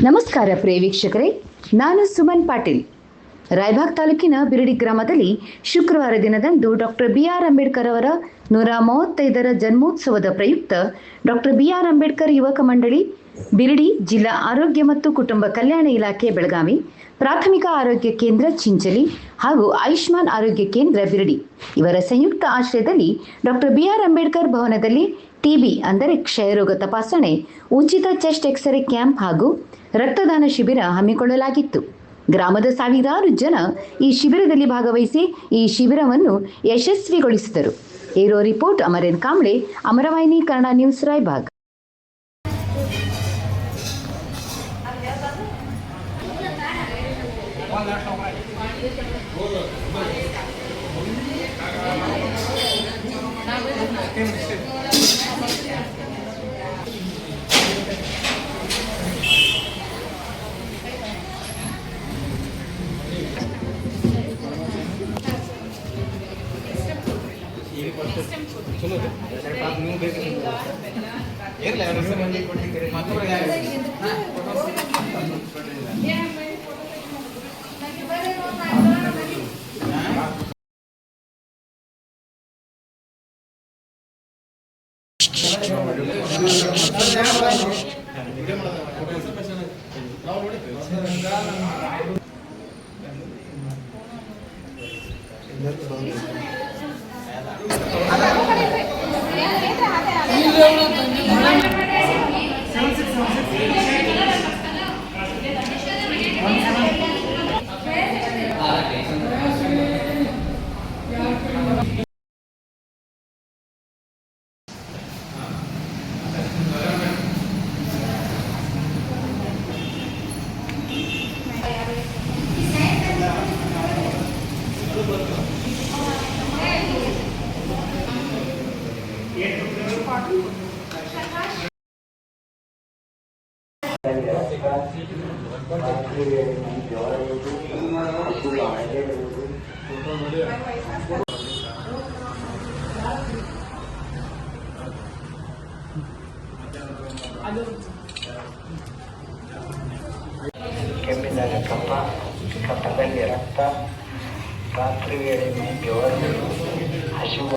ನಮಸ್ಕಾರ ಪ್ರಿಯ ವೀಕ್ಷಕರೇ, ನಾನು ಸುಮನ್ ಪಾಟೀಲ್. ರಾಯಬಾಗ್ ತಾಲೂಕಿನ ಬಿರಡಿ ಗ್ರಾಮದಲ್ಲಿ ಶುಕ್ರವಾರ ದಿನದಂದು ಡಾಕ್ಟರ್ ಬಿ.ಆರ್. ಅಂಬೇಡ್ಕರ್ ಅವರ 135ರ ಜನ್ಮೋತ್ಸವದ ಪ್ರಯುಕ್ತ ಡಾಕ್ಟರ್ ಬಿ.ಆರ್. ಅಂಬೇಡ್ಕರ್ ಯುವಕ ಮಂಡಳಿ ಬಿರಡಿ, ಜಿಲ್ಲಾ ಆರೋಗ್ಯ ಮತ್ತು ಕುಟುಂಬ ಕಲ್ಯಾಣ ಇಲಾಖೆ ಬೆಳಗಾವಿ, ಪ್ರಾಥಮಿಕ ಆರೋಗ್ಯ ಕೇಂದ್ರ ಚಿಂಚಲಿ ಹಾಗೂ ಆಯುಷ್ಮಾನ್ ಆರೋಗ್ಯ ಕೇಂದ್ರ ಬಿರಡಿ ಇವರ ಸಂಯುಕ್ತ ಆಶ್ರಯದಲ್ಲಿ ಡಾಕ್ಟರ್ ಬಿ.ಆರ್. ಅಂಬೇಡ್ಕರ್ ಭವನದಲ್ಲಿ ಟಿಬಿ ಅಂದರೆ ಕ್ಷಯರೋಗ ತಪಾಸಣೆ, ಉಚಿತ ಚೆಸ್ಟ್ ಎಕ್ಸ್ರೇ ಕ್ಯಾಂಪ್ ಹಾಗೂ ರಕ್ತದಾನ ಶಿಬಿರ ಹಮ್ಮಿಕೊಳ್ಳಲಾಗಿತ್ತು. ಗ್ರಾಮದ ಸಾವಿರಾರು ಜನ ಈ ಶಿಬಿರದಲ್ಲಿ ಭಾಗವಹಿಸಿ ಈ ಶಿಬಿರವನ್ನು ಯಶಸ್ವಿಗೊಳಿಸಿದರು. Aero report ಅಮರೇನ್ Kamble, ಅಮರವಾಹಿನಿ Kannada news, Raibag. ಚಲೋ ನೀವು ಬೇಕು ಇರಲಿ ಕೆಮ್ಮಿದಾಗ ಕಫದಲ್ಲಿ ರಕ್ತ, ರಾತ್ರಿ ವೇಳೆ ಬೆವರು, ಹಸಿವು